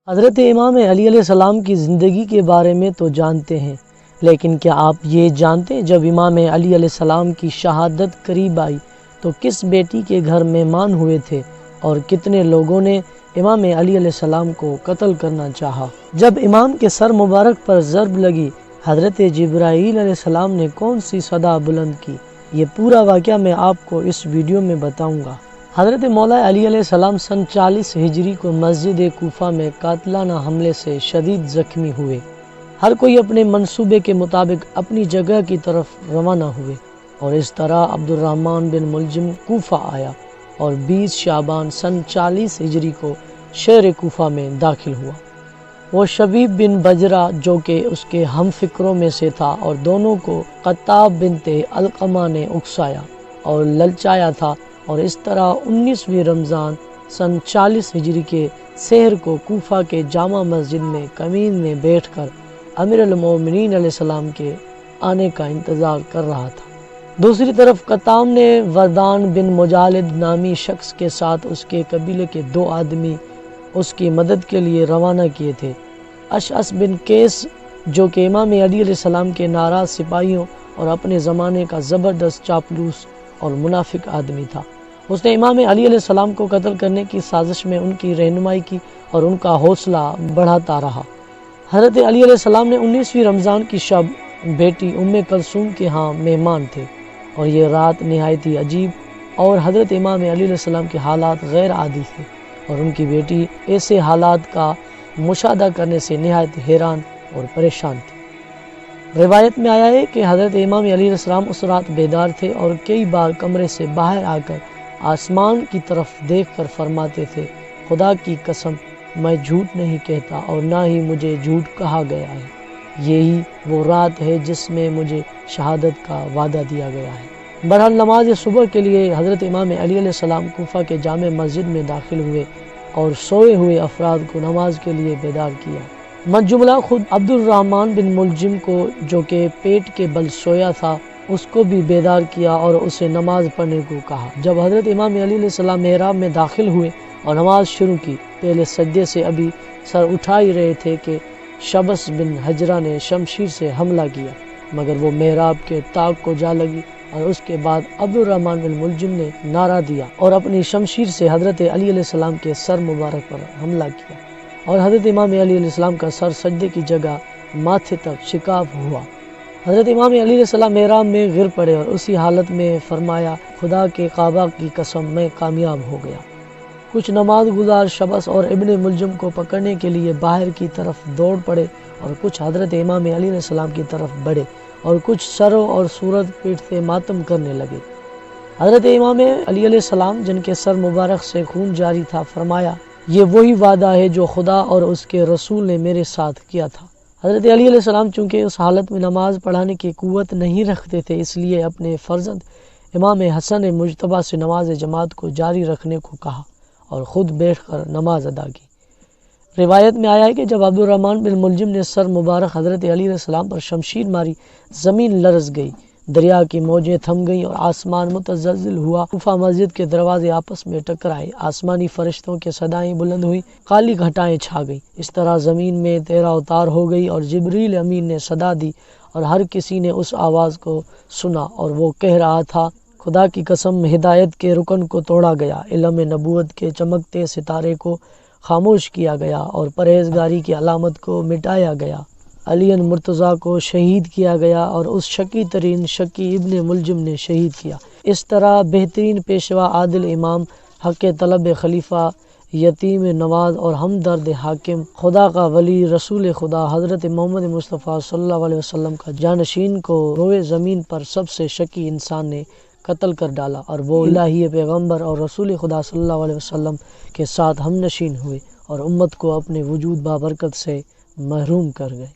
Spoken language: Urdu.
حضرت امام علی علیہ السلام کی زندگی کے بارے میں تو جانتے ہیں، لیکن کیا آپ یہ جانتے ہیں جب امام علی علیہ السلام کی شہادت قریب آئی تو کس بیٹی کے گھر مہمان ہوئے تھے اور کتنے لوگوں نے امام علی علیہ السلام کو قتل کرنا چاہا؟ جب امام کے سر مبارک پر ضرب لگی، حضرت جبرائیل علیہ السلام نے کون سی صدا بلند کی؟ یہ پورا واقعہ میں آپ کو اس ویڈیو میں بتاؤں گا۔ حضرت مولا علی علیہ السلام سن 40 ہجری کو مسجد کوفہ میں قاتلانہ حملے سے شدید زخمی ہوئے۔ ہر کوئی اپنے منصوبے کے مطابق اپنی جگہ کی طرف روانہ ہوئے اور اس طرح عبد الرحمن بن ملجم کوفہ آیا اور 20 شعبان سن 40 ہجری کو شہر کوفہ میں داخل ہوا۔ وہ شبیب بن بجرہ جو کہ اس کے ہم فکروں میں سے تھا اور دونوں کو قطاب بنت علقمہ نے اکسایا اور للچایا تھا، اور اس طرح 19ویں رمضان سن 40 ہجری کے سحر کو کوفہ کے جامع مسجد میں کمین میں بیٹھ کر امیر المومنین علیہ السلام کے آنے کا انتظار کر رہا تھا۔ دوسری طرف قطام نے وردان بن مجالد نامی شخص کے ساتھ اس کے قبیلے کے 2 آدمی اس کی مدد کے لیے روانہ کیے تھے۔ اشعث بن قیس جو کہ امام علی علیہ السلام کے ناراض سپاہیوں اور اپنے زمانے کا زبردست چاپلوس اور منافق آدمی تھا، اس نے امام علی علیہ السلام کو قتل کرنے کی سازش میں ان کی رہنمائی کی اور ان کا حوصلہ بڑھاتا رہا۔ حضرت علی علیہ السلام نے 19ویں رمضان کی شب بیٹی ام کلثوم کے ہاں مہمان تھے، اور یہ رات نہایت ہی عجیب اور حضرت امام علی علیہ السلام کے حالات غیر عادی تھے، اور ان کی بیٹی ایسے حالات کا مشاہدہ کرنے سے نہایت حیران اور پریشان تھی۔ روایت میں آیا ہے کہ حضرت امام علی علیہ السلام اس رات بیدار تھے اور کئی بار کمرے سے باہر آ کر آسمان کی طرف دیکھ کر فرماتے تھے، خدا کی قسم میں جھوٹ نہیں کہتا اور نہ ہی مجھے جھوٹ کہا گیا ہے، یہی وہ رات ہے جس میں مجھے شہادت کا وعدہ دیا گیا ہے۔ بہرحال نماز صبح کے لیے حضرت امام علی علیہ السلام کوفہ کے جامع مسجد میں داخل ہوئے اور سوئے ہوئے افراد کو نماز کے لیے بیدار کیا۔ من جملہ خود عبد الرحمن بن ملجم کو جو کہ پیٹ کے بل سویا تھا، اس کو بھی بیدار کیا اور اسے نماز پڑھنے کو کہا۔ جب حضرت امام علی علیہ السلام محراب میں داخل ہوئے اور نماز شروع کی، پہلے سجدے سے ابھی سر اٹھا ہی رہے تھے کہ شبس بن حجرہ نے شمشیر سے حملہ کیا، مگر وہ محراب کے طاق کو جا لگی، اور اس کے بعد عبد الرحمن بن ملجم نے نعرہ دیا اور اپنی شمشیر سے حضرت علی علیہ السلام کے سر مبارک پر حملہ کیا، اور حضرت امام علی علیہ السلام کا سر سجدے کی جگہ ماتھے تک شکاف ہوا۔ حضرت امام علی علیہ السلام محراب میں گر پڑے اور اسی حالت میں فرمایا، خدا کے کعبہ کی قسم میں کامیاب ہو گیا۔ کچھ نماز گزار شبس اور ابن ملجم کو پکڑنے کے لیے باہر کی طرف دوڑ پڑے اور کچھ حضرت امام علی علیہ السلام کی طرف بڑھے اور کچھ سروں اور صورت پیٹتے ماتم کرنے لگے۔ حضرت امام علی علیہ السلام جن کے سر مبارک سے خون جاری تھا، فرمایا، یہ وہی وعدہ ہے جو خدا اور اس کے رسول نے میرے ساتھ کیا تھا۔ حضرت علی علیہ السلام چونکہ اس حالت میں نماز پڑھانے کی قوت نہیں رکھتے تھے، اس لیے اپنے فرزند امام حسن مجتبیٰ سے نماز جماعت کو جاری رکھنے کو کہا اور خود بیٹھ کر نماز ادا کی۔ روایت میں آیا ہے کہ جب عبد الرحمن بن ملجم نے سر مبارک حضرت علی علیہ السلام پر شمشیر ماری، زمین لرز گئی، دریا کی موجیں تھم گئیں اور آسمان متزلزل ہوا۔ کوفہ مسجد کے دروازے آپس میں ٹکرائے، آسمانی فرشتوں کے صدائیں بلند ہوئیں، کالی گھٹائیں چھا گئیں، اس طرح زمین میں تیرا اتار ہو گئی، اور جبریل امین نے صدا دی اور ہر کسی نے اس آواز کو سنا، اور وہ کہہ رہا تھا، خدا کی قسم ہدایت کے رکن کو توڑا گیا، علم نبوت کے چمکتے ستارے کو خاموش کیا گیا اور پرہیزگاری کی علامت کو مٹایا گیا، علی مرتضیٰ کو شہید کیا گیا اور اس شقی ترین شقی ابن ملجم نے شہید کیا۔ اس طرح بہترین پیشوا، عادل امام، حق طلب خلیفہ، یتیم نواز اور ہمدرد حاکم، خدا کا ولی، رسول خدا حضرت محمد مصطفیٰ صلی اللہ علیہ وسلم کا جانشین کو روئے زمین پر سب سے شقی انسان نے قتل کر ڈالا، اور وہ الہی پیغمبر اور رسول خدا صلی اللہ علیہ وسلم کے ساتھ ہم نشین ہوئے اور امت کو اپنے وجود بابرکت سے محروم کر گئے۔